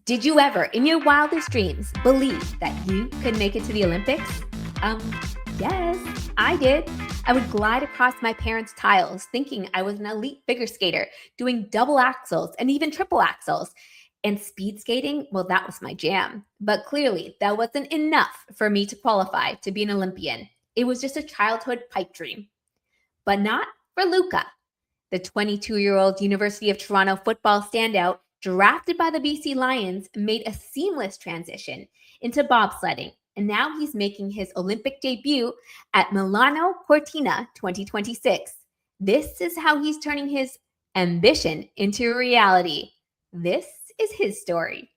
Did you ever, in your wildest dreams, believe that you could make it to the Olympics? Yes, I did. I would glide across my parents' tiles thinking I was an elite figure skater, doing double axels and even triple axels. And speed skating, well, that was my jam. But clearly, that wasn't enough for me to qualify to be an Olympian. It was just a childhood pipe dream. But not for Luka. The 22-year-old University of Toronto football standout, drafted by the BC Lions, made a seamless transition into bobsledding, and now he's making his Olympic debut at Milano Cortina 2026. This is how he's turning his ambition into a reality. This is his story.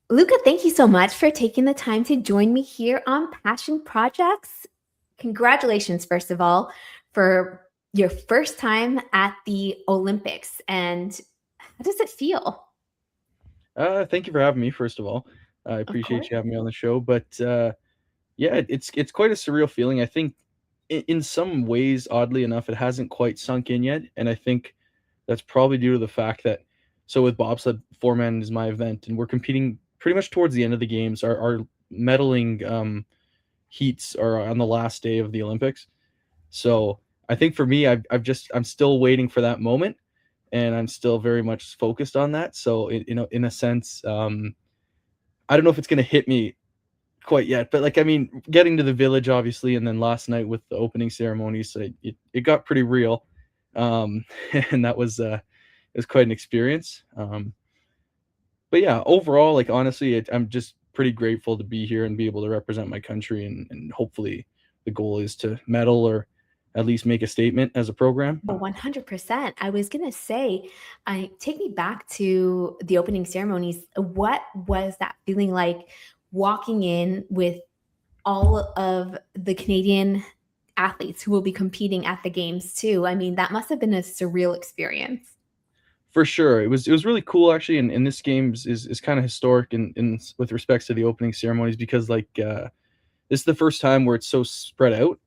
Luka, thank you so much for taking the time to join me here on Passion Projects. Congratulations, first of all, for your first time at the Olympics. And how does it feel? Thank you for having me, first of all. I Of course. appreciate you having me on the show. But yeah, it's quite a surreal feeling. I think in some ways, oddly enough, it hasn't quite sunk in yet. And I think that's probably due to the fact that, so with bobsled, four-man is my event, and we're competing pretty much towards the end of the games. Our medaling heats are on the last day of the Olympics. So I think for me, I'm still waiting for that moment, and I'm still very much focused on that. So in a sense, I don't know if it's gonna hit me quite yet, but like I mean, getting to the village obviously, and then last night with the opening ceremonies, so it got pretty real, and that was it was quite an experience. But yeah, overall, like honestly, I'm just pretty grateful to be here and be able to represent my country, and hopefully the goal is to medal or at least make a statement as a program. Oh, 100%. I was going to say, take me back to the opening ceremonies. What was that feeling like walking in with all of the Canadian athletes who will be competing at the games too? I mean, that must have been a surreal experience. For sure, it was really cool actually, and this game is kind of historic in with respects to the opening ceremonies because like this is the first time where it's so spread out.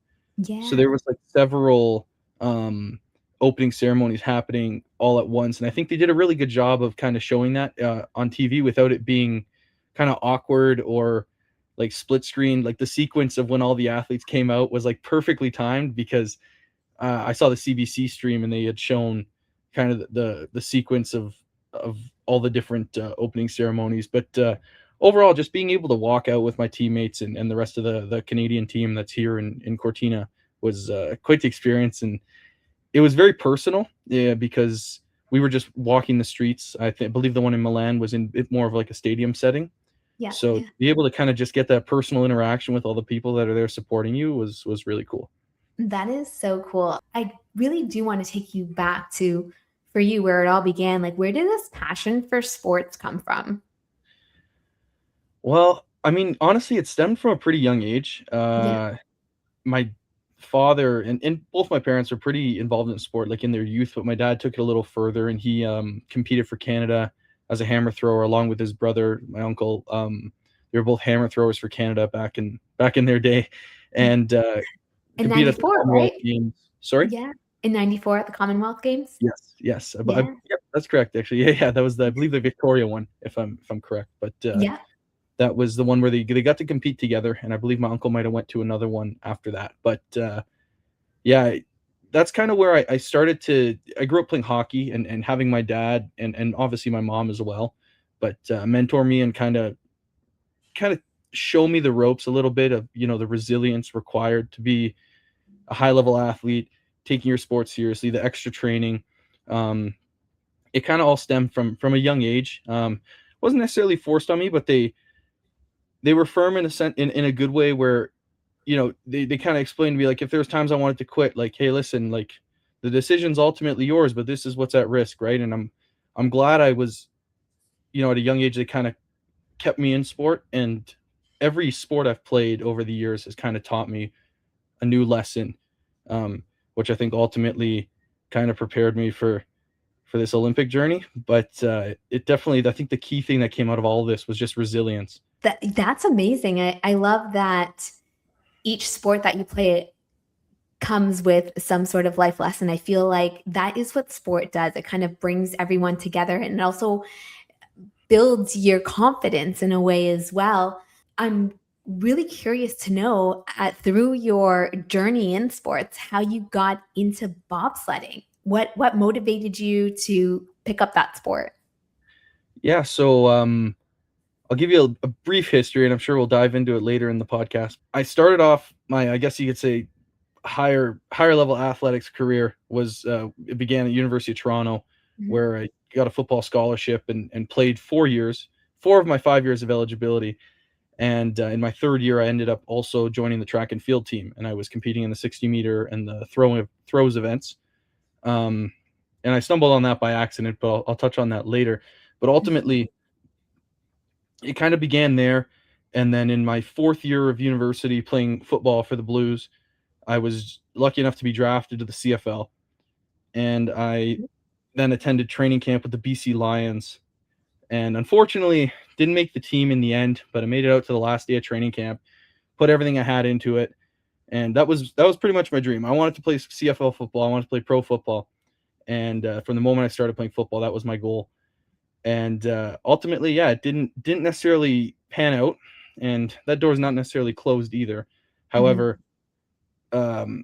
So Yeah. there was like several um, opening ceremonies happening all at once, and I think they did a really good job of kind of showing that on TV without it being kind of awkward or like split screen. Like the sequence of when all the athletes came out was like perfectly timed because I saw the CBC stream and they had shown kind of the sequence of all the different opening ceremonies. But overall, just being able to walk out with my teammates and the rest of the Canadian team that's here in Cortina was quite the experience, and it was very personal. Yeah, because we were just walking the streets. Believe the one in Milan was in bit more of like a stadium setting. Yeah. So Yeah. to be able to kind of just get that personal interaction with all the people that are there supporting you was really cool. That is so cool. I really do want to take you back to, for you, where it all began. Like, where did this passion for sports come from? Well, I mean, honestly, it stemmed from a pretty young age. Yeah. My father and both my parents are pretty involved in sport, like in their youth, but my dad took it a little further and he competed for Canada as a hammer thrower along with his brother, my uncle. They were both hammer throwers for Canada back in their day, and In competed at the 94, Commonwealth right? Games. Sorry. Yeah. In 94 at the Commonwealth Games? Yes, yes, Yeah. yep, that's correct. Actually, yeah, yeah, that was I believe the Victoria one, if I'm correct. But Yeah. that was the one where they got to compete together, and I believe my uncle might have went to another one after that. But yeah, that's kind of where I started to. I grew up playing hockey and having my dad and obviously my mom as well, but mentor me and kind of show me the ropes a little bit of the resilience required to be a high level athlete, taking your sport seriously, the extra training. Um, it kind of all stemmed from a young age. Wasn't necessarily forced on me, but they were firm in a sense in a good way where they kind of explained to me like if there was times I wanted to quit, like, hey, listen, like the decision's ultimately yours, but this is what's at risk, right? And I'm glad I was, at a young age they kind of kept me in sport, and every sport I've played over the years has kind of taught me a new lesson, which I think ultimately kind of prepared me for this Olympic journey. But it definitely, I think the key thing that came out of all of this was just resilience. That's amazing. I love that each sport that you play comes with some sort of life lesson. I feel like that is what sport does. It kind of brings everyone together, and it also builds your confidence in a way as well. I'm really curious to know through your journey in sports how you got into bobsledding. What motivated you to pick up that sport? Yeah, so I'll give you a brief history, and I'm sure we'll dive into it later in the podcast. I started off my, I guess you could say, higher level athletics career was it began at University of Toronto, Mhm. where I got a football scholarship and played 4 years, 4 of my 5 years of eligibility. And in my third year, I ended up also joining the track and field team, and I was competing in the 60-meter and the throws events. Um, and I stumbled on that by accident, but I'll touch on that later. But ultimately, it kind of began there. And then in my fourth year of university playing football for the Blues, I was lucky enough to be drafted to the CFL. And I then attended training camp with the BC Lions. And unfortunately, didn't make the team in the end, but I made it out to the last day of training camp, put everything I had into it. And that was pretty much my dream. I wanted to play CFL football. I wanted to play pro football. And from the moment I started playing football, that was my goal. And ultimately, yeah, it didn't necessarily pan out, and that door's not necessarily closed either. Mhm. However, um,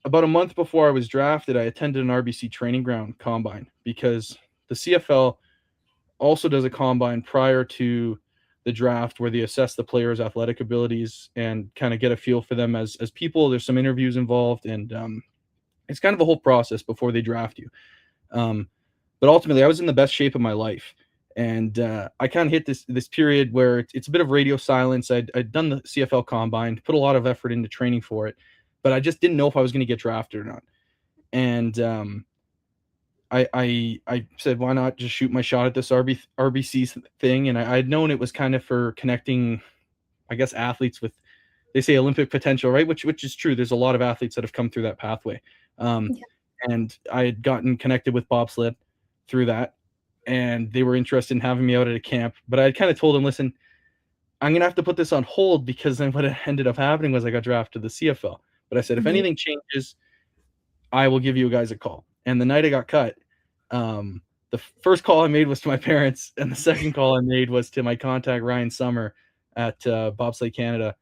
about a month before I was drafted, I attended an RBC training ground combine because the CFL also does a combine prior to the draft where they assess the players' athletic abilities and kind of get a feel for them as people. There's some interviews involved, and it's kind of a whole process before they draft you. Um, but ultimately, I was in the best shape of my life, and I kind of hit this period where it's a bit of radio silence. I'd done the CFL combine, put a lot of effort into training for it, but I just didn't know if I was going to get drafted or not. And I said, why not just shoot my shot at this RBC thing? And I had known it was kind of for connecting, I guess, athletes with, they say, Olympic potential, right? Which is true. There's a lot of athletes that have come through that pathway. Um, Yeah. and I had gotten connected with bobsled through that, and they were interested in having me out at a camp. But I kind of told them, listen, I'm gonna have to put this on hold because then what ended up happening was I got drafted to the CFL. But I said, if Mhm. anything changes, I will give you guys a call. And the night I got cut, the first call I made was to my parents, and the second call I made was to my contact Ryan Summer at Bobsleigh Canada,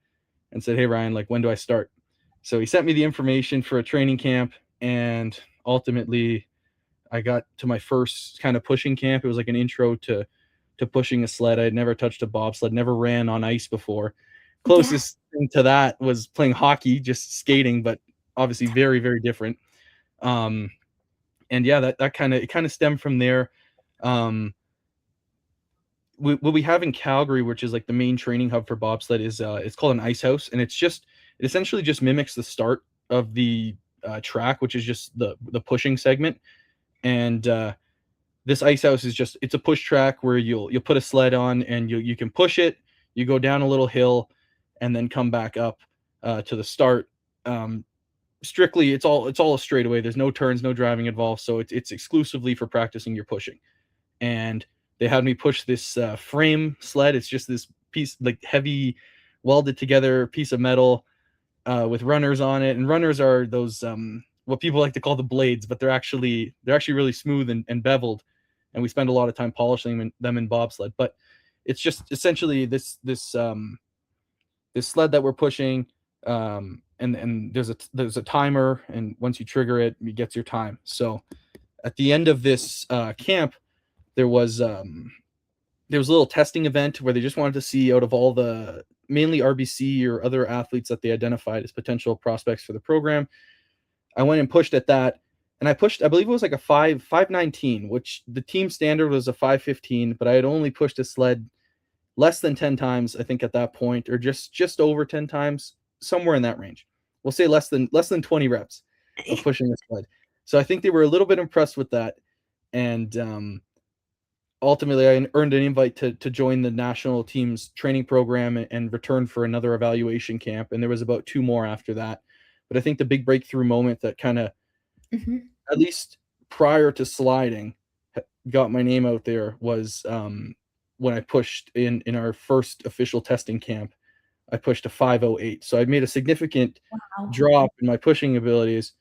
and said, "Hey Ryan, like when do I start?" So he sent me the information for a training camp, and ultimately I got to my first kind of pushing camp. It was like an intro to pushing a sled. I had never touched a bobsled, never ran on ice before. Yeah. Closest thing to that was playing hockey, just skating, but obviously very, very different. Um, and yeah, that kind of, it kind of stemmed from there. Um, what we have in Calgary, which is like the main training hub for bobsled, is it's called an ice house, and it essentially just mimics the start of the track, which is just the pushing segment. And this ice house is just, it's a push track where you'll put a sled on and you can push it, you go down a little hill, and then come back up to the start. Um, Strictly, it's all a straightaway. There's no turns, no driving involved, so it's exclusively for practicing your pushing. And they had me push this frame sled. It's just this piece, like heavy, welded together piece of metal with runners on it. And runners are those what people like to call the blades, but they're actually really smooth and beveled. And we spend a lot of time polishing them in bobsled. But it's just essentially this sled that we're pushing, and there's a timer, and once you trigger it, it gets your time. So at the end of this camp, there was um, there was a little testing event where they just wanted to see, out of all the mainly RBC or other athletes that they identified as potential prospects for the program, I went and pushed at that, and I pushed. I believe it was like a 5.19, which the team standard was a 5.15, but I had only pushed a sled less than 10 times, I think, at that point, or just over 10 times, somewhere in that range. We'll say less than 20 reps of pushing the sled. So I think they were a little bit impressed with that, and ultimately I earned an invite to join the national team's training program and return for another evaluation camp. And there was about two more after that. But I think the big breakthrough moment that kind of, Mhm. at least prior to sliding, got my name out there was when I pushed in our first official testing camp. I pushed a 5.08. So I made a significant Wow. drop in my pushing abilities.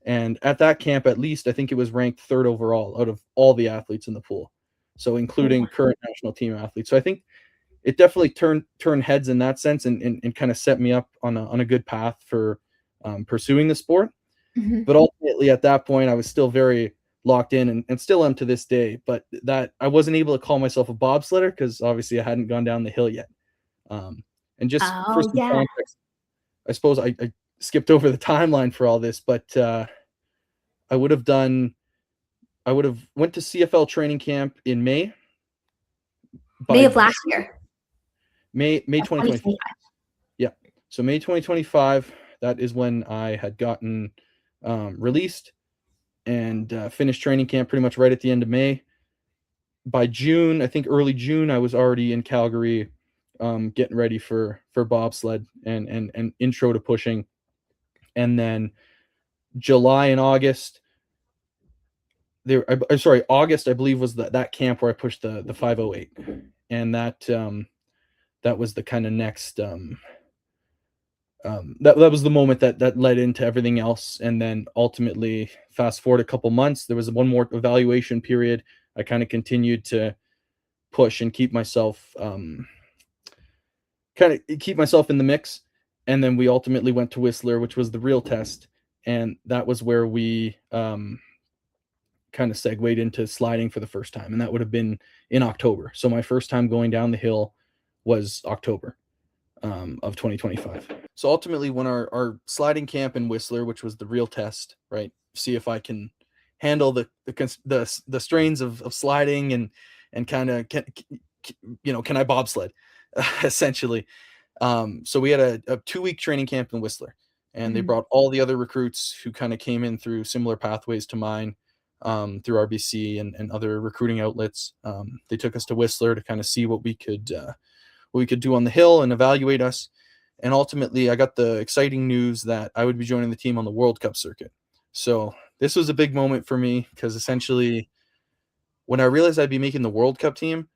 And at that camp, at least, I think it was ranked third overall out of all the athletes in the pool. So Oh, including current national team athletes. So I think it definitely turned heads in that sense, and kind of set me up on a good path for pursuing the sport. mhm. But ultimately, at that point, I was still very locked in, and still am to this day. But that I wasn't able to call myself a bobsledder because obviously I hadn't gone down the hill yet. Um, and just for Oh, some yeah. context, I suppose I skipped over the timeline for all this, but I would have done. I would have went to CFL training camp in May. May By of last year, May of 2025. 2025. Yeah. So May 2025, that is when I had gotten released and finished training camp pretty much right at the end of May. By June, I think early June, I was already in Calgary, getting ready for bobsled and intro to pushing. And then July and August, sorry, August, I believe, was that camp where I pushed the 508, and that was the kind of next that was the moment that led into everything else. And then ultimately, fast forward a couple months, there was one more evaluation period. I kind of continued to push and keep myself in the mix. And then we ultimately went to Whistler, which was the real test, and that was where we kind of segued into sliding for the first time, and that would have been in October. So my first time going down the hill was October of 2025. So ultimately, when our sliding camp in Whistler, which was the real test, right? See if I can handle the strains of sliding, and kind of can I bobsled, essentially. So we had a 2-week training camp in Whistler, and they Mhm. brought all the other recruits who kind of came in through similar pathways to mine, through RBC and other recruiting outlets. They took us to Whistler to kind of see what we could do on the hill and evaluate us. And ultimately, I got the exciting news that I would be joining the team on the World Cup circuit. So this was a big moment for me because essentially, when I realized I'd be making the World Cup team,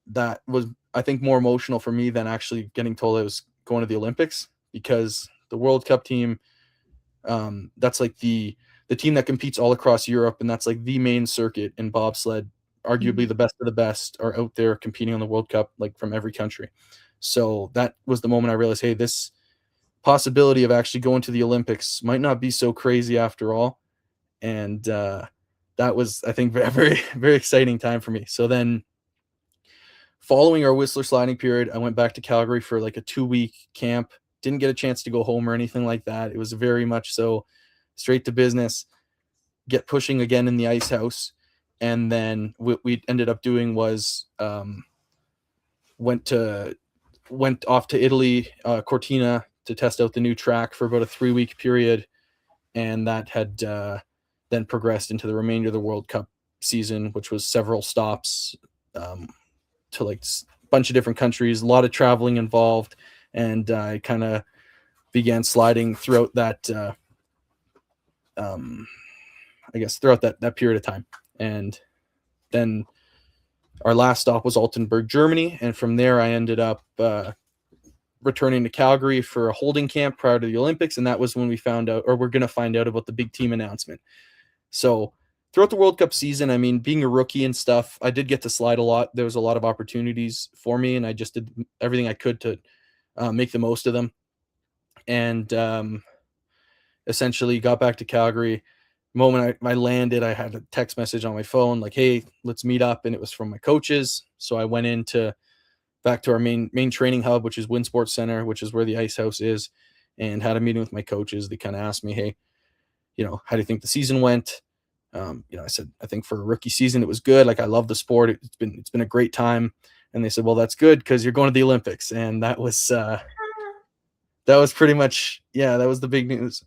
that was, I think, more emotional for me than actually getting told I was going to the Olympics, because the World Cup team, that's like the team that competes all across Europe, and that's like the main circuit in bobsled. Arguably, Mhm. the best of the best are out there competing on the World Cup, like from every country. So that was the moment I realized, hey, this possibility of actually going to the Olympics might not be so crazy after all. And that was, I think, a very, very exciting time for me. So then, following our Whistler sliding period, I went back to Calgary for like a 2-week camp. Didn't get a chance to go home or anything like that. It was very much so straight to business, get pushing again in the ice house. And then what we ended up doing was went off to Italy, Cortina, to test out the new track for about a 3-week period, and that had then progressed into the remainder of the World Cup season, which was several stops, um, to like a bunch of different countries, a lot of traveling involved, and I kind of began sliding throughout that. Um, I guess throughout that period of time, and then our last stop was Altenburg, Germany, and from there I ended up returning to Calgary for a holding camp prior to the Olympics, and that was when we found out, or we're going to find out, about the big team announcement. So throughout the World Cup season, I mean, being a rookie and stuff, I did get to slide a lot. There was a lot of opportunities for me, and I just did everything I could to make the most of them. And essentially got back to Calgary. The moment I landed, I had a text message on my phone like, "Hey, let's meet up," and it was from my coaches. So I went into back to our main training hub, which is Wind Sports Center, which is where the ice house is, and had a meeting with my coaches. They kind of asked me, "Hey, how do you think the season went?" I said, "I think for a rookie season, it was good. Like, I love the sport. It's been a great time." And they said, "Well, that's good because you're going to the Olympics." And that was pretty much, yeah, that was the big news.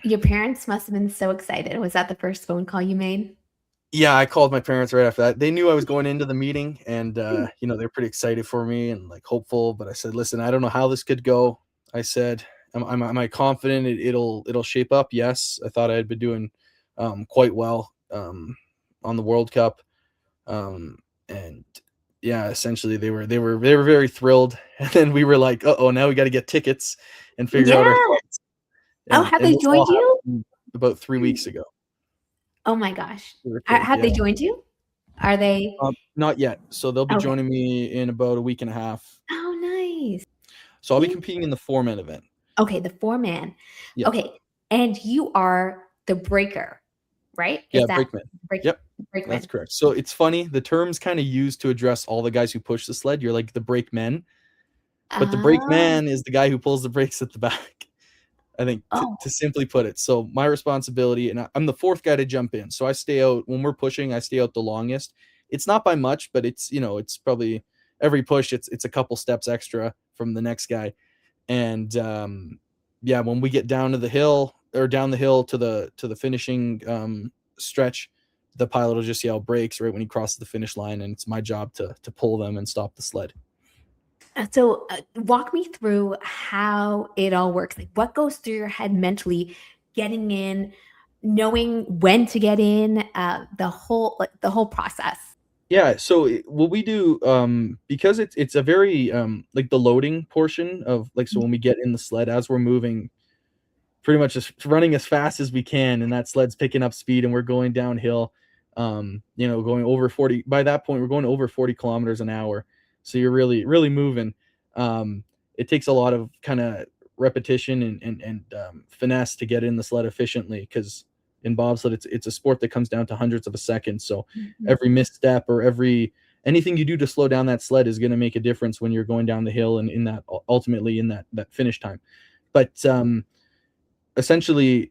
Your parents must have been so excited. Was that the first phone call you made? Yeah, I called my parents right after that. They knew I was going into the meeting, and they're pretty excited for me and like hopeful. But I said, "Listen, I don't know how this could go." I said, "Am I confident it'll shape up?" Yes, I thought I had been doing quite well on the World Cup, and yeah, essentially they were very thrilled. And then we were like, "Uh oh, now we got to get tickets and figure out our Yeah. flights." Oh, And have they this all joined you? happened about 3 weeks ago. Oh my gosh. Give or Ha take, have yeah. they joined you? Are they? Not yet. So they'll be Okay. joining me in about a week and a half. Oh, nice. So I'll be In competing in the 4-man event. Okay, the four-man. Yeah. Okay, and you are the breaker, right? Is Yeah, that brakeman. break Yep, that's brakeman? correct. So it's funny, the term's kinda used to address all the guys who push the sled. You're like the brakemen, but the Oh, brakeman is the guy who pulls the brakes at the back. I think oh, to simply put it. So my responsibility, and I'm the fourth guy to jump in. So I stay out when we're pushing. I stay out the longest. It's not by much, but it's probably every push. It's a couple steps extra from the next guy. And yeah, when we get down to the hill or down the hill to the finishing stretch, the pilot will just yell brakes right when he crosses the finish line, and it's my job to pull them and stop the sled. so, walk me through how it all works. Like, what goes through your head mentally getting in, knowing when to get in, the whole process? Yeah, so what we do, because it's a very like the loading portion of like, so when we get in the sled as we're moving, pretty much just running as fast as we can, and that sled's picking up speed, and we're going downhill. Going over 40. By that point, we're going over 40 kilometers an hour, so you're really really moving. It takes a lot of kind of repetition and finesse to get in the sled efficiently, because in bobsled it's a sport that comes down to hundreds of a second. So Mhm. every misstep or every anything you do to slow down that sled is going to make a difference when you're going down the hill and in that ultimately in that finish time. But essentially,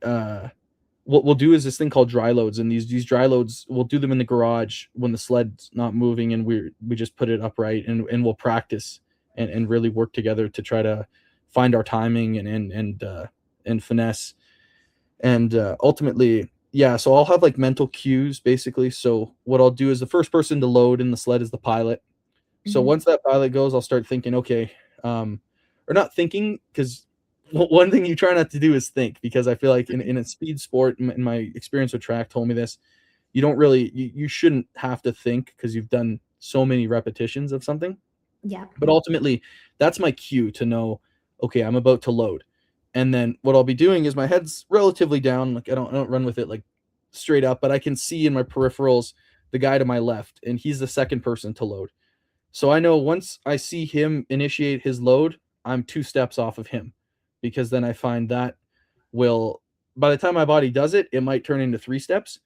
what we'll do is this thing called dry loads, and these dry loads we'll do them in the garage when the sled's not moving, and we just put it upright, and we'll practice and really work together to try to find our timing and finesse, and ultimately, yeah. So I'll have like mental cues basically. So what I'll do is the first person to load in the sled is the pilot. So Mhm. once that pilot goes, I'll start thinking, okay, or not thinking, because one thing you try not to do is think, because I feel like in a speed sport, in my experience with track told me this, you don't really, you shouldn't have to think because you've done so many repetitions of something. Yeah. But ultimately, that's my cue to know, okay, I'm about to load. And then what I'll be doing is my head's relatively down, like I don't run with it like straight up, but I can see in my peripherals the guy to my left, and he's the second person to load. So I know once I see him initiate his load, I'm 2 steps off of him, because then I find that will, by the time my body does it, it might turn into 3 steps,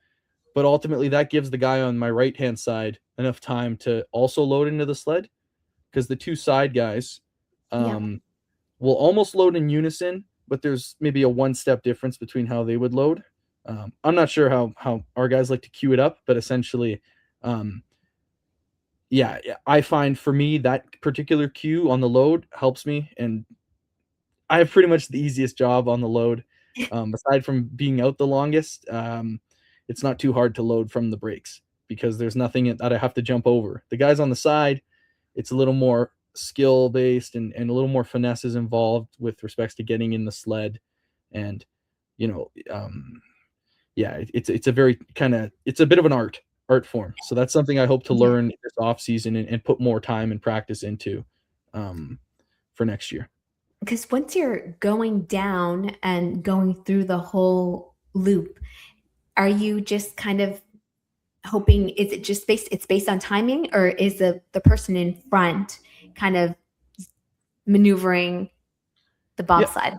but ultimately that gives the guy on my right-hand side enough time to also load into the sled, because the 2 side guys, Yeah. um, will almost load in unison, but there's maybe a 1 step difference between how they would load. I'm not sure how our guys like to queue it up, but essentially, um, yeah, I find for me that particular cue on the load helps me, and I have pretty much the easiest job on the load. Aside from being out the longest, it's not too hard to load from the brakes, because there's nothing that I have to jump over. The guys on the side, it's a little more skill based, and a little more finesse is involved with respects to getting in the sled, and you know, yeah, it's a very kind of, it's a bit of an art form. So that's something I hope to Yeah. learn this off season, and put more time and practice into um, for next year. Because once you're going down and going through the whole loop, are you just kind of hoping, is it just based on timing, or is the person in front kind of maneuvering the Yeah. bobsled?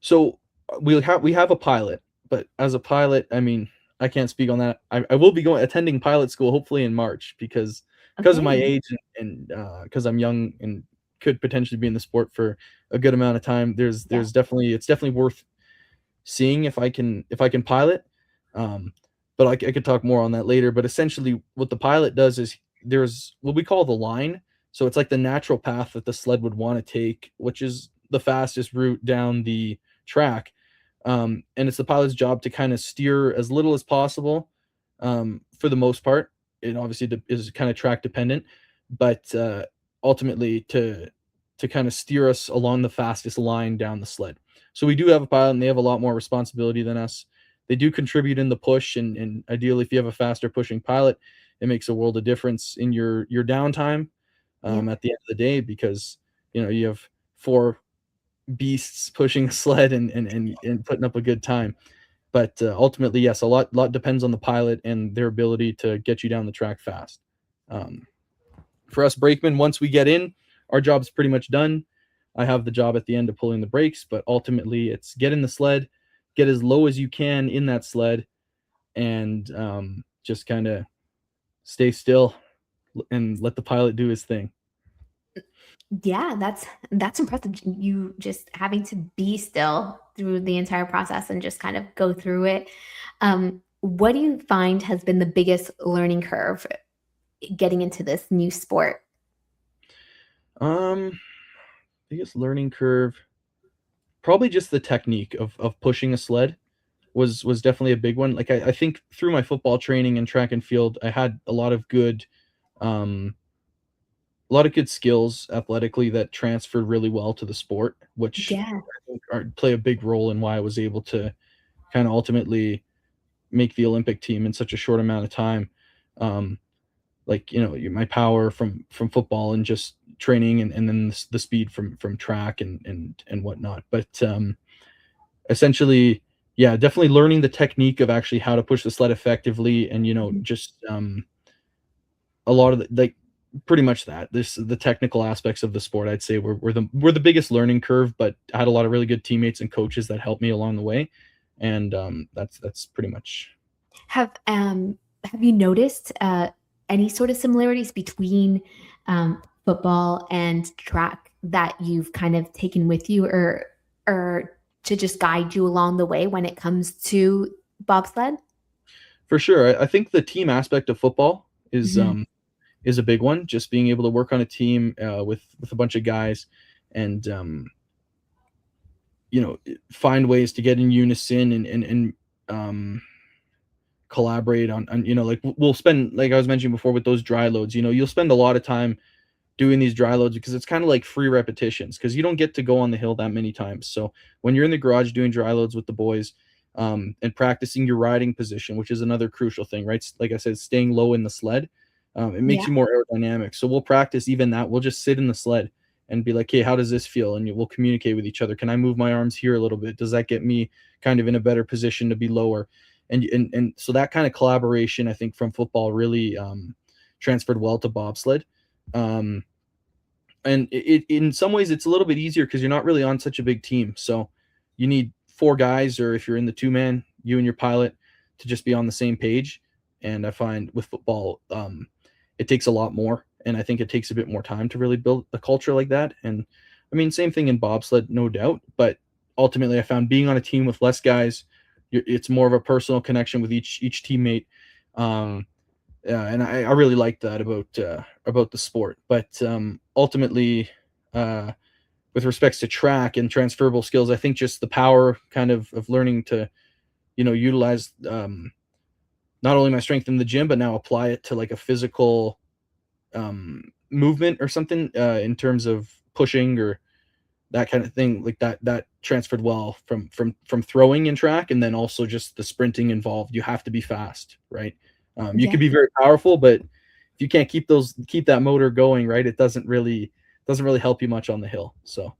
So we have a pilot, but as a pilot, I mean, I can't speak on that. I will be going attending pilot school hopefully in March, because of my Okay. age, and because I'm young and could potentially be in the sport for a good amount of time. Yeah. There's definitely, it's definitely worth seeing if I can pilot. Um, but I could talk more on that later. But essentially, what the pilot does is there's what we call the line. So it's like the natural path that the sled would want to take, which is the fastest route down the track. And it's the pilot's job to kind of steer as little as possible, for the most part. It obviously is kind of track dependent, but ultimately to kind of steer us along the fastest line down the sled. So we do have a pilot, and they have a lot more responsibility than us. They do contribute in the push, and ideally, if you have a faster pushing pilot, it makes a world of difference in your downtime, Yeah. at the end of the day, because you have 4 beasts pushing a sled and putting up a good time. But ultimately, yes, a lot depends on the pilot and their ability to get you down the track fast. Um, for us brakemen, once we get in, our job's pretty much done. I have the job at the end of pulling the brakes, but ultimately it's get in the sled, get as low as you can in that sled, and just kind of stay still and let the pilot do his thing. Yeah, that's impressive. You just having to be still through the entire process and just kind of go through it. What do you find has been the biggest learning curve getting into this new sport? Um, Biggest learning curve, probably just the technique of pushing a sled was definitely a big one. Like I think through my football training and track and field, I had um a lot of good skills athletically that transferred really well to the sport, which Yeah. I think play a big role in why I was able to kind of ultimately make the Olympic team in such a short amount of time. Um, like my power from football and just training, and then the speed from track and whatnot. But essentially, yeah, definitely learning the technique of actually how to push the sled effectively, and Mhm. just a lot of like pretty much that this the technical aspects of the sport, I'd say were the biggest learning curve, but I had a lot of really good teammates and coaches that helped me along the way, and that's pretty much. Have you noticed any sort of similarities between football and track that you've kind of taken with you, or to just guide you along the way when it comes to bobsled? For sure, I think the team aspect of football Mhm. is a big one. Just being able to work on a team with a bunch of guys, and find ways to get in unison, and um, collaborate on like we'll spend, like I was mentioning before, with those dry loads. You'll spend a lot of time doing these dry loads because it's kind of like free repetitions, because you don't get to go on the hill that many times. So when you're in the garage doing dry loads with the boys, and practicing your riding position, which is another crucial thing, right? Like I said, staying low in the sled, it makes Yeah. you more aerodynamic. So we'll practice even that. We'll just sit in the sled and be like, hey, how does this feel? And we'll communicate with each other. Can I move my arms here a little bit? Does that get me kind of in a better position to be lower? And so that kind of collaboration, I think, from football really transferred well to bobsled. Um, and in some ways it's a little bit easier because you're not really on such a big team. So you need four guys, or if you're in the two man, you and your pilot, to just be on the same page. And I find with football, it takes a lot more, and I think it takes a bit more time to really build a culture like that. And I mean, same thing in bobsled, no doubt. But ultimately, I found being on a team with less guys, it's more of a personal connection with each teammate. Um, yeah, and I really like that about the sport. But ultimately, uh, with respects to track and transferable skills, I think just the power kind of learning to utilize not only my strength in the gym, but now apply it to like a physical movement or something, in terms of pushing or that kind of thing, like that transferred well from throwing in track, and then also just the sprinting involved. You have to be fast, right? You Yeah. could be very powerful, but if you can't keep that motor going, right, it doesn't really help you much on the hill. So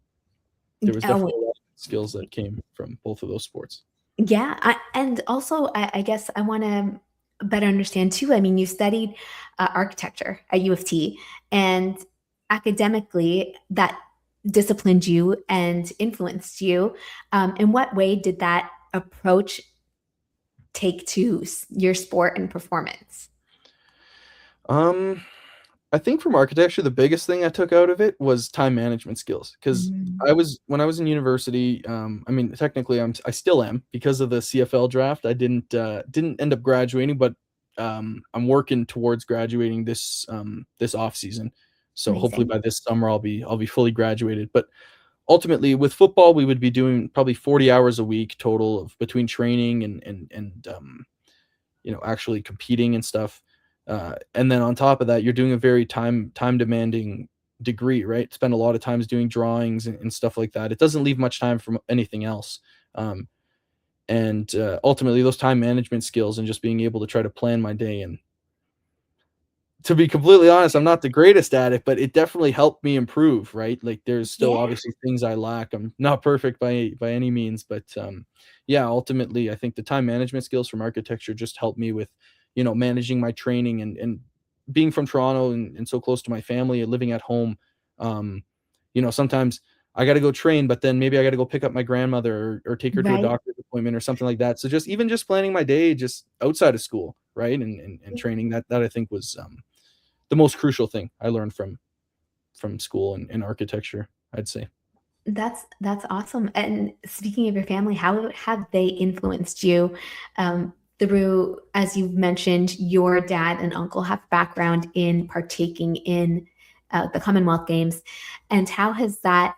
there was Oh, definitely a lot of skills that came from both of those sports. yeah. And also, I guess I want to better understand too. I mean, you studied architecture at U of T, and academically, that disciplined you and influenced you. In what way did that approach take to your sport and performance? Um, I think from architecture, the biggest thing I took out of it was time management skills. Because Mm, when I was in university, I mean, technically, I still am because of the CFL draft. I didn't end up graduating, but I'm working towards graduating this off season. So hopefully amazing. by this summer I'll be fully graduated. But ultimately, with football, we would be doing probably 40 hours a week total of between training and actually competing and stuff. And then on top of that, you're doing a very time demanding degree, right? Spend a lot of times doing drawings and stuff like that. It doesn't leave much time for anything else. Um, and ultimately, those time management skills and just being able to try to plan my day and To be completely honest, I'm not the greatest at it, but it definitely helped me improve, right? Like there's still Yeah. obviously things I lack. I'm not perfect by any means, but yeah, ultimately I think the time management skills from architecture just helped me with, managing my training and being from Toronto and so close to my family and living at home. Um, sometimes I got to go train, but then maybe I got to go pick up my grandmother or take her to a Right. doctor's appointment or something like that. So just planning my day just outside of school, right? And training that I think was the most crucial thing I learned from school and architecture, I'd say. That's awesome. And speaking of your family, how have they influenced you through, as you've mentioned, your dad and uncle have background in partaking in the Commonwealth Games, and how has that,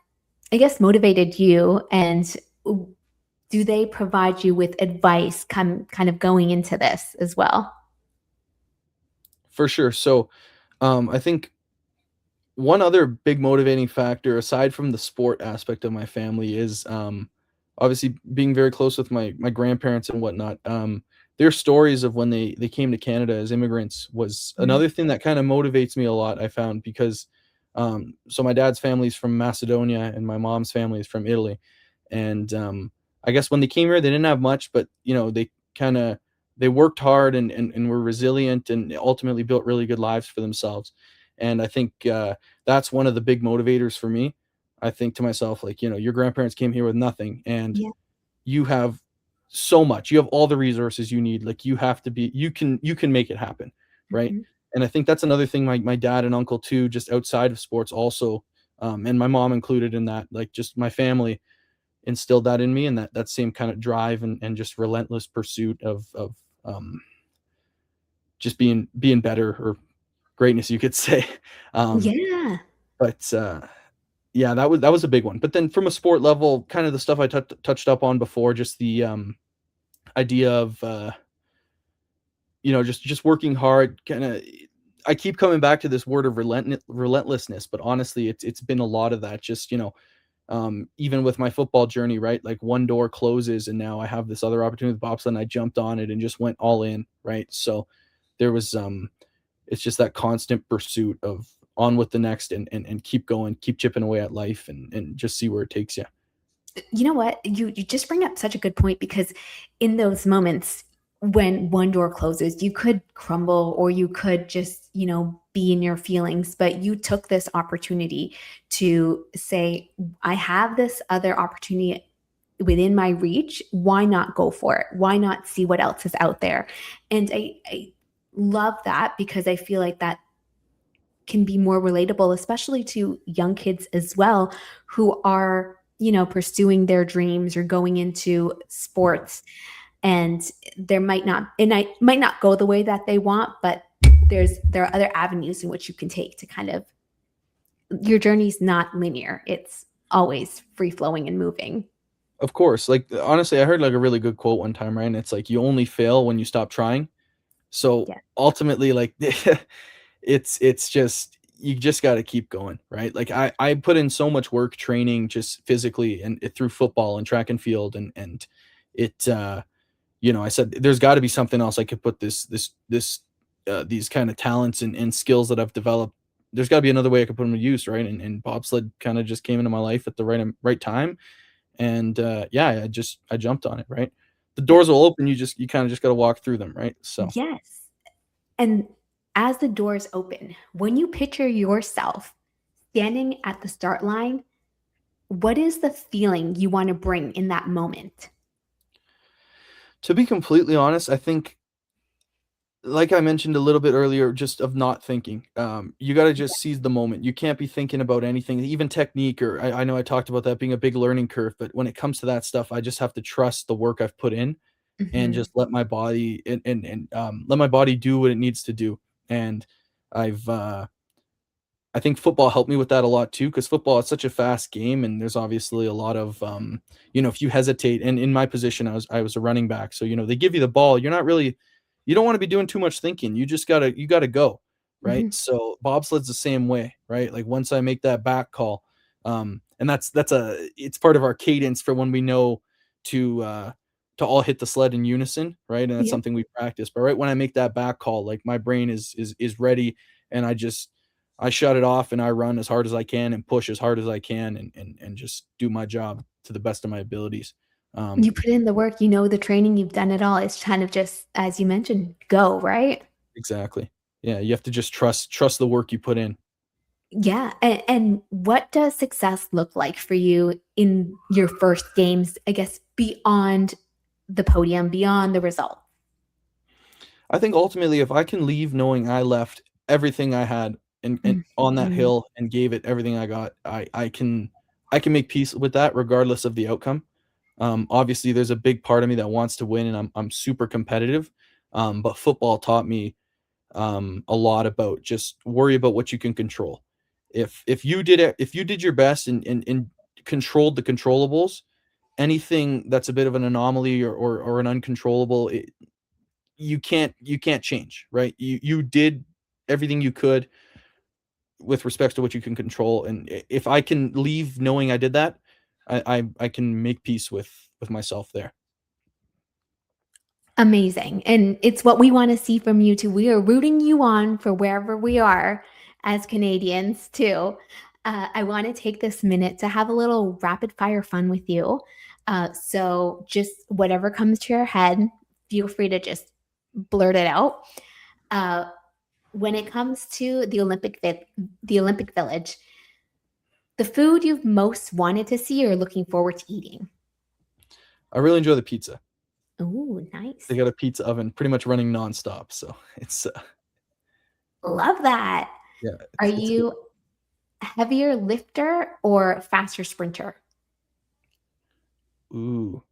I guess, motivated you? And do they provide you with advice, kind of going into this as well? For sure. So, I think one other big motivating factor aside from the sport aspect of my family is obviously being very close with my grandparents and whatnot. Their stories of when they came to Canada as immigrants was Right. another thing that kind of motivates me a lot. I found because so my dad's family is from Macedonia and my mom's family is from Italy, and I guess when they came here they didn't have much, but they kind of they worked hard and were resilient and ultimately built really good lives for themselves. And I think that's one of the big motivators for me. I think to myself, like, your grandparents came here with nothing and Yeah. you have so much. You have all the resources you need. Like you can make it happen, right? Mhm. And I think that's another thing my dad and uncle too, just outside of sports also, and my mom included in that, like just my family instilled that in me and that same kind of drive and just relentless pursuit of just being better or greatness, you could say. Um, Yeah. but Yeah, that was a big one. But then from a sport level, kind of the stuff I touched up on before, just the idea of just working hard. Kind of, I keep coming back to this word of relentlessness, but honestly, it's been a lot of that. Just even with my football journey, right? Like one door closes, and now I have this other opportunity with bobsled, and I jumped on it and just went all in, right? So there was it's just that constant pursuit of on with the next and keep going, keep chipping away at life and just see where it takes you. You know what? You just bring up such a good point, because in those moments when one door closes, you could crumble or you could just, be in your feelings, but you took this opportunity to say, I have this other opportunity within my reach. Why not go for it? Why not see what else is out there? And I love that, because I feel like that can be more relatable, especially to young kids as well, who are, pursuing their dreams or going into sports. And it might not go the way that they want, but there are other avenues in which you can take to kind of, your journey's not linear. It's always free flowing and moving. Of course, like honestly, I heard like a really good quote one time, right? And it's like you only fail when you stop trying. So Yeah. ultimately, like it's just you just got to keep going, right? Like I put in so much work training just physically and through football and track and field and it I said there's got to be something else I could put this these kind of talents and skills that I've developed. There's got to be another way I could put them to use, right? And bobsled kind of just came into my life at the right time, and yeah, I jumped on it, right? The doors will open, you kind of just got to walk through them, right? So Yes. And as the doors open, when you picture yourself standing at the start line, what is the feeling you want to bring in that moment? to be completely honest, I think like I mentioned a little bit earlier, just of not thinking. You got to just seize the moment. You can't be thinking about anything, even technique. Or I know I talked about that being a big learning curve, but when it comes to that stuff, I just have to trust the work I've put in and Mhm. just let my body and let my body do what it needs to do. And I've I think football helped me with that a lot too, because football is such a fast game, and there's obviously a lot of, if you hesitate. And in my position, I was a running back, so they give you the ball. You don't want to be doing too much thinking. You gotta go, right? Mhm. So bobsled's the same way, right? Like once I make that back call, and it's part of our cadence for when we know to to all hit the sled in unison, right? And that's Yeah. something we practice. But right when I make that back call, like my brain is ready, and I shut it off and I run as hard as I can and push as hard as I can, and just do my job to the best of my abilities. Um, You put in the work, you know the training, you've done it all. It's kind of just, as you mentioned, go, right? exactly. Yeah, you have to just trust the work you put in. Yeah, and what does success look like for you in your first games, I guess, beyond the podium, beyond the result? I think ultimately, if I can leave knowing I left everything I had and on that Mhm. hill and gave it everything I got, I can make peace with that regardless of the outcome. Obviously, there's a big part of me that wants to win, and I'm super competitive. But football taught me a lot about just worry about what you can control. If you did your best and controlled the controllables, anything that's a bit of an anomaly or an uncontrollable, you can't change, right? You did everything you could with respect to what you can control, and if I can leave knowing I did that, I can make peace with myself there. Amazing, and it's what we wanna see from you too. We are rooting you on for wherever we are as Canadians too. I wanna take this minute to have a little rapid fire fun with you. So just whatever comes to your head, feel free to just blurt it out. Uh, when it comes to the Olympic Village, the food you've most wanted to see or looking forward to eating? I really enjoy the pizza. Ooh, They nice. got a pizza oven pretty much running nonstop, so it's Love that. yeah, Are it's good. you a heavier lifter or faster sprinter? Ooh,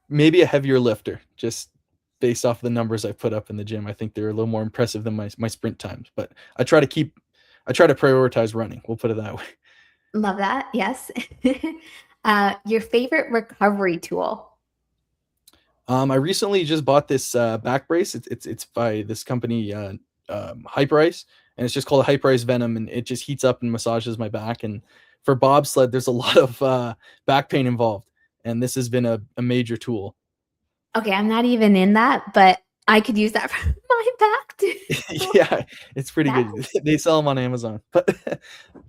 maybe a heavier lifter, just based off the numbers I put up in the gym. I think they're a little more impressive than my sprint times, but I try to prioritize running. We'll put it that way. Love that. Yes. Your favorite recovery tool? I recently just bought this back brace. It's by this company, Hyperice, and it's just called a Hyperice Venom, and it just heats up and massages my back. And for bobsled, there's a lot of back pain involved, and this has been a major tool. Okay, I'm not even in that, but I could use that for my back too. Yeah, it's pretty That's good. They sell them on Amazon, but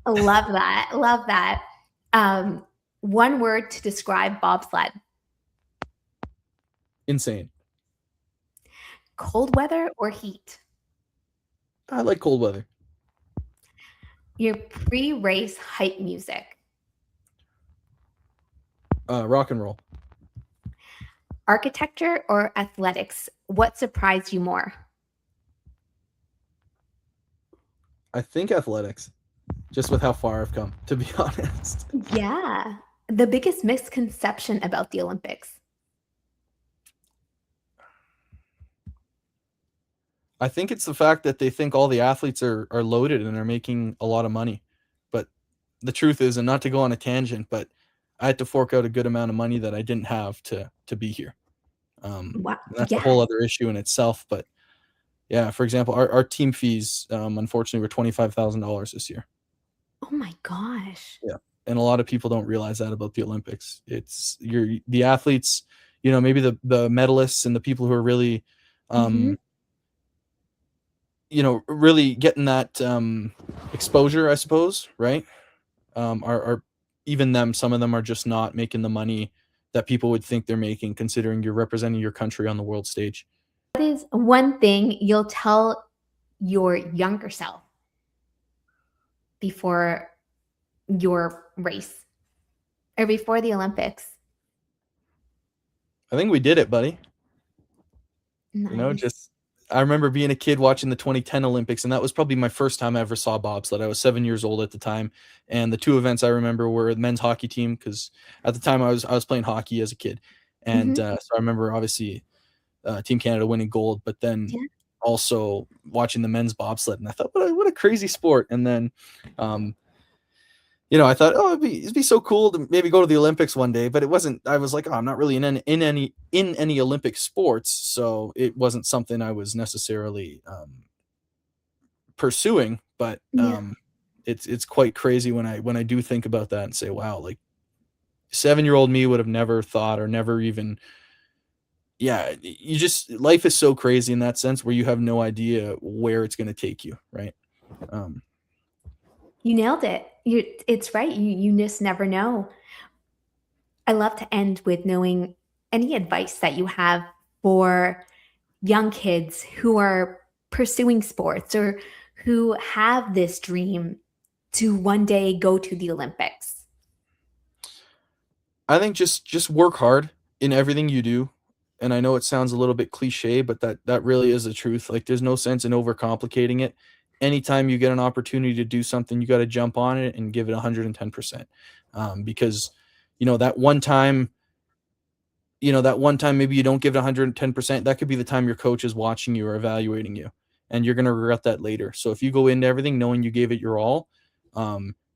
love that. Love that. Um, one word to describe bobsled: insane. cold weather or heat? I like cold weather. Your pre-race hype music: Rock and roll. architecture or athletics? What surprised you more? I think athletics, just with how far I've come, to be honest. Yeah. The biggest misconception about the Olympics. I think it's the fact that they think all the athletes are loaded and are making a lot of money. But the truth is, and not to go on a tangent, but I had to fork out a good amount of money that I didn't have to be here. Wow. And that's a Yes. whole other issue in itself. But yeah, for example, our team fees, unfortunately, were $25,000 this year. Oh my gosh. Yeah, and a lot of people don't realize that about the Olympics. It's the athletes, maybe the medalists and the people who are really, Mhm. um, really getting that exposure, I suppose, right? Are even them. Some of them are just not making the money that people would think they're making, considering you're representing your country on the world stage. What is one thing you'll tell your younger self before your race or before the Olympics? I think we did it, buddy. Nice. Just I remember being a kid watching the 2010 Olympics, and that was probably my first time I ever saw bobsled. I was 7 years old at the time, and the two events I remember were the men's hockey team, because at the time I was playing hockey as a kid, and Mhm. so I remember obviously Team Canada winning gold, but then Yeah. also watching the men's bobsled, and I thought, what a crazy sport. And then, um, I thought, oh, it'd be so cool to maybe go to the Olympics one day, but it wasn't. I was like, oh, I'm not really in any Olympic sports, so it wasn't something I was necessarily pursuing. But Yeah. it's quite crazy when I do think about that and say, wow, like 7-year-old me would have never thought or never even, yeah, you just, life is so crazy in that sense where you have no idea where it's going to take you, right? Um, You nailed it. It's right. You just never know. I love to end with knowing any advice that you have for young kids who are pursuing sports or who have this dream to one day go to the Olympics. I think just work hard in everything you do. And I know it sounds a little bit cliche, but that really is the truth. Like there's no sense in overcomplicating it. Anytime you get an opportunity to do something, you got to jump on it and give it 110%. Because that one time, maybe you don't give it 110%, that could be the time your coach is watching you or evaluating you, and you're going to regret that later. So if you go into everything knowing you gave it your all,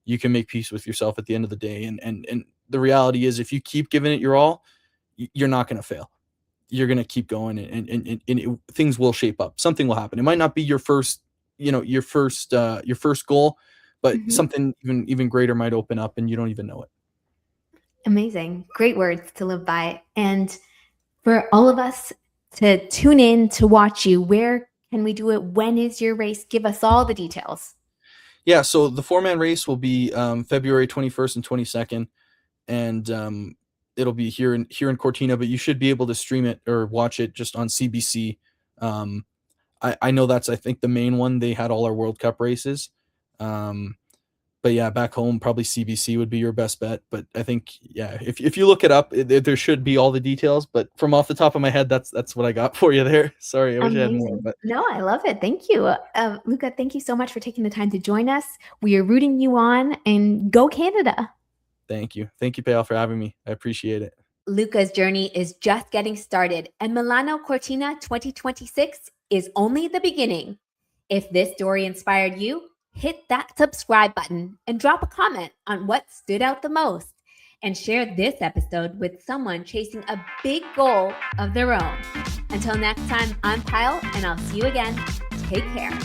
you can make peace with yourself at the end of the day. And the reality is, if you keep giving it your all, you're not going to fail. You're going to keep going, and things will shape up. Something will happen. It might not be your first, your first goal, but Mhm. something even greater might open up and you don't even know it. Amazing. Great words to live by. And for all of us to tune in to watch you, where can we do it? When is your race? Give us all the details. Yeah, so the 4-man race will be February 21st and 22nd, and it'll be here in Cortina, but you should be able to stream it or watch it just on CBC. I know that's, I think, the main one. They had all our World Cup races. But yeah, back home, probably CBC would be your best bet. But I think, yeah, if you look it up, there should be all the details. But from off the top of my head, that's what I got for you there. Sorry, I wish I had more. Amazing. But No, I love it. Thank you. Luka, thank you so much for taking the time to join us. We are rooting you on, and go Canada. thank you, Payal, for having me. I appreciate it. Luka's journey is just getting started, and Milano Cortina 2026 is only the beginning. If this story inspired you, hit that subscribe button and drop a comment on what stood out the most. And share this episode with someone chasing a big goal of their own. Until next time, I'm Kyle, and I'll see you again. Take care.